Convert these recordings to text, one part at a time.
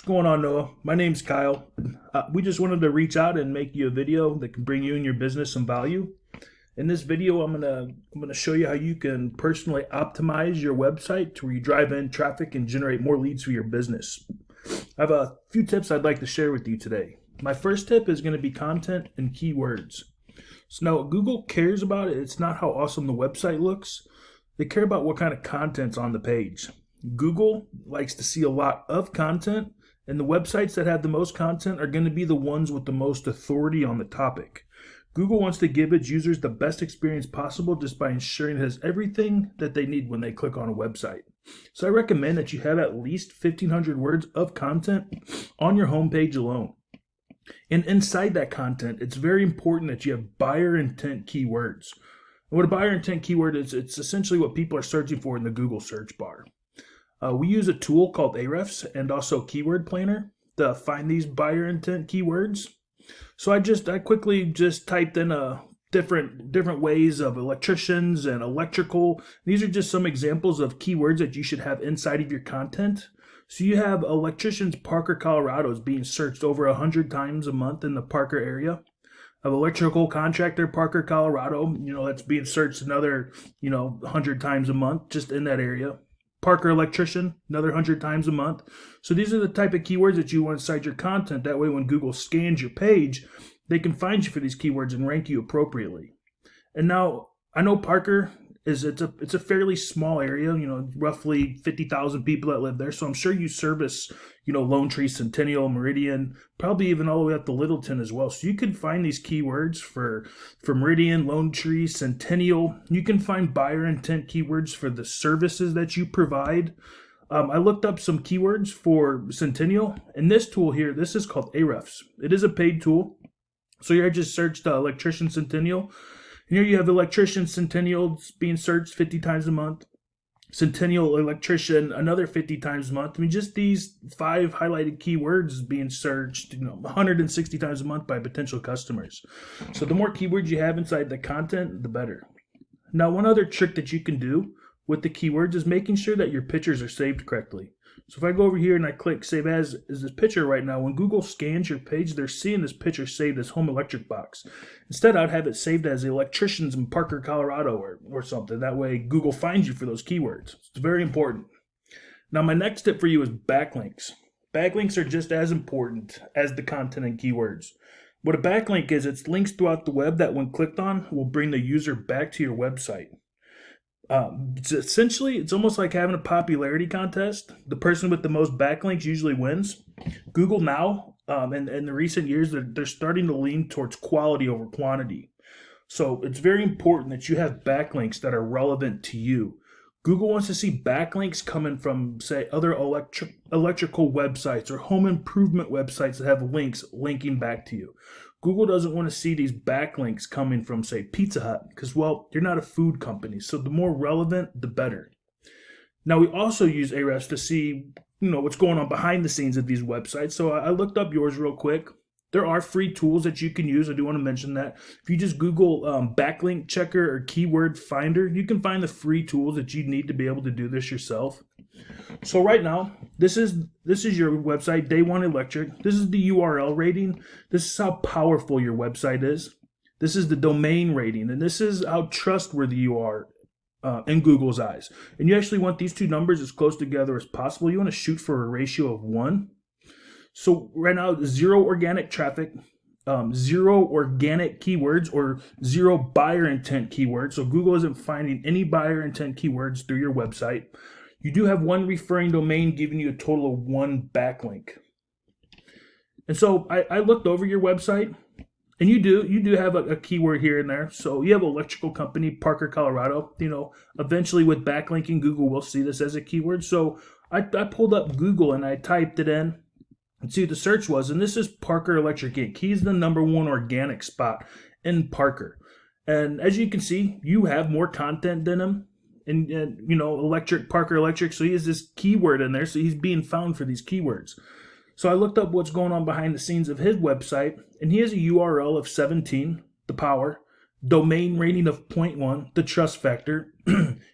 going on, Noah? My name's Kyle. We just wanted to reach out and make you a video that can bring you and your business some value. In this video, I'm gonna show you how you can personally optimize your website to where you drive in traffic and generate more leads for your business. I have a few tips I'd like to share with you today. My first tip is going to be content and keywords. So now what Google cares about it's not how awesome the website looks. They care about what kind of content's on the page. Google likes to see a lot of content, and the websites that have the most content are going to be the ones with the most authority on the topic. Google wants to give its users the best experience possible just by ensuring it has everything that they need when they click on a website. So I recommend that you have at least 1,500 words of content on your homepage alone. And inside that content, it's very important that you have buyer intent keywords. And what a buyer intent keyword is, it's essentially what people are searching for in the Google search bar. We use a tool called Ahrefs and also Keyword Planner to find these buyer intent keywords. So I quickly just typed in different ways of electricians and electrical. These are just some examples of keywords that you should have inside of your content. So you have Electricians Parker, Colorado is being searched over 100 times a month in the Parker area. Of electrical contractor Parker, Colorado, that's being searched another 100 times a month just in that area. Parker electrician, another 100 times a month. So these are the type of keywords that you want inside your content. That way when Google scans your page, they can find you for these keywords and rank you appropriately. And now I know Parker it's a fairly small area, roughly 50,000 people that live there. So I'm sure you service, Lone Tree, Centennial, Meridian, probably even all the way up to Littleton as well. So you can find these keywords for Meridian, Lone Tree, Centennial. You can find buyer intent keywords for the services that you provide. I looked up some keywords for Centennial, and this tool here, this is called Ahrefs. It is a paid tool. So here I just searched Electrician Centennial. And here you have Electrician Centennial being searched 50 times a month. Centennial Electrician another 50 times a month. I mean, just these 5 highlighted keywords being searched 160 times a month by potential customers. So the more keywords you have inside the content, the better. Now, one other trick that you can do with the keywords is making sure that your pictures are saved correctly. So if I go over here and I click Save As is this picture right now, when Google scans your page, they're seeing this picture saved as Home Electric Box. Instead, I'd have it saved as Electricians in Parker, Colorado or something. That way, Google finds you for those keywords. It's very important. Now, my next tip for you is backlinks. Backlinks are just as important as the content and keywords. What a backlink is, it's links throughout the web that when clicked on will bring the user back to your website. It's almost like having a popularity contest. The person with the most backlinks usually wins. Google now, in the recent years, they're starting to lean towards quality over quantity. So it's very important that you have backlinks that are relevant to you. Google wants to see backlinks coming from, say, other electrical websites or home improvement websites that have links linking back to you. Google doesn't want to see these backlinks coming from, say, Pizza Hut because, well, you're not a food company. So the more relevant, the better. Now, we also use Ahrefs to see, what's going on behind the scenes of these websites. So I looked up yours real quick. There are free tools that you can use. I do want to mention that. If you just Google backlink checker or keyword finder, you can find the free tools that you need to be able to do this yourself. So right now, this is your website, Day One Electric. This is the URL rating. This is how powerful your website is. This is the domain rating, and this is how trustworthy you are in Google's eyes. And you actually want these two numbers as close together as possible. You want to shoot for a ratio of 1. So right now, 0 organic traffic, 0 organic keywords, or 0 buyer intent keywords. So Google isn't finding any buyer intent keywords through your website. You do have 1 referring domain giving you a total of 1 backlink. And so I looked over your website, and you do have a keyword here and there. So you have electrical company, Parker, Colorado. Eventually with backlinking, Google will see this as a keyword. So I pulled up Google and I typed it in and see what the search was. And this is Parker Electric Inc. He's the #1 organic spot in Parker. And as you can see, you have more content than him. And Parker Electric, so he has this keyword in there, so he's being found for these keywords. So I looked up what's going on behind the scenes of his website, and he has a URL of 17, the power, domain rating of 0.1, the trust factor.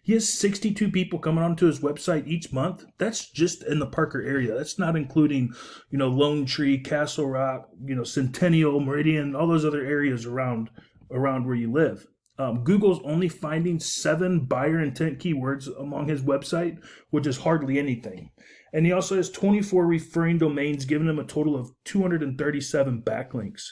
He has 62 people coming onto his website each month. That's just in the Parker area. That's not including, Lone Tree, Castle Rock, Centennial, Meridian, all those other areas around where you live. Google's only finding 7 buyer intent keywords among his website, which is hardly anything. And he also has 24 referring domains, giving him a total of 237 backlinks.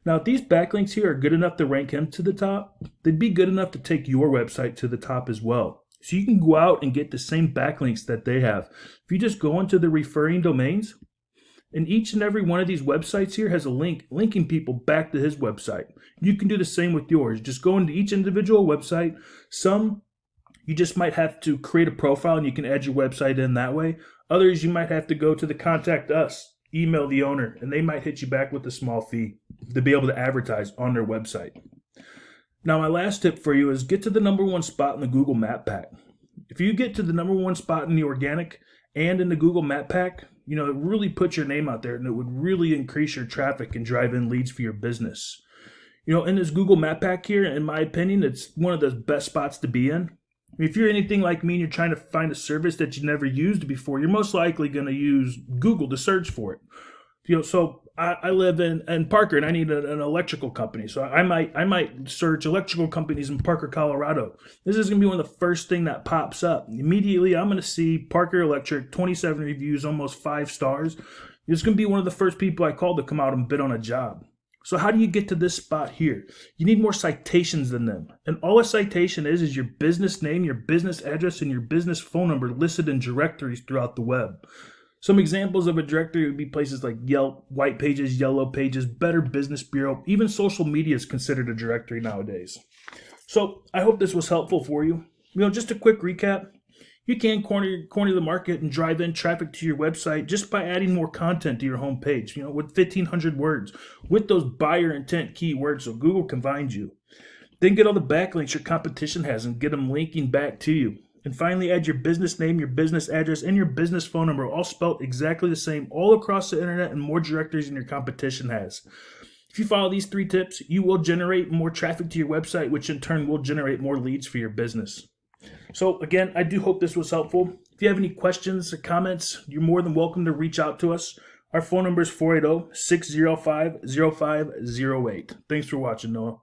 Now, if these backlinks here are good enough to rank him to the top, they'd be good enough to take your website to the top as well. So you can go out and get the same backlinks that they have. If you just go into the referring domains, and each and every one of these websites here has a link linking people back to his website. You can do the same with yours. Just go into each individual website. Some, you just might have to create a profile and you can add your website in that way. Others, you might have to go to the contact us, email the owner, and they might hit you back with a small fee to be able to advertise on their website. Now, my last tip for you is get to the #1 spot in the Google Map Pack. If you get to the #1 spot in the organic and in the Google Map Pack, it really puts your name out there, and it would really increase your traffic and drive in leads for your business. In this Google Map Pack here, in my opinion, it's one of the best spots to be in. If you're anything like me and you're trying to find a service that you never used before, you're most likely going to use Google to search for it. So I live in Parker, and I need an electrical company. So I might search electrical companies in Parker, Colorado. This is going to be one of the first thing that pops up. Immediately, I'm going to see Parker Electric, 27 reviews, almost 5 stars. It's going to be one of the first people I call to come out and bid on a job. So how do you get to this spot here? You need more citations than them. And all a citation is your business name, your business address, and your business phone number listed in directories throughout the web. Some examples of a directory would be places like Yelp, White Pages, Yellow Pages, Better Business Bureau. Even social media is considered a directory nowadays. So I hope this was helpful for you. Just a quick recap. You can corner the market and drive in traffic to your website just by adding more content to your homepage, with 1,500 words, with those buyer intent keywords so Google can find you. Then get all the backlinks your competition has and get them linking back to you. And finally, add your business name, your business address, and your business phone number, all spelled exactly the same all across the internet and more directories than your competition has. If you follow these 3 tips, you will generate more traffic to your website, which in turn will generate more leads for your business. So again, I do hope this was helpful. If you have any questions or comments, you're more than welcome to reach out to us. Our phone number is 480-605-0508. Thanks for watching, Noah.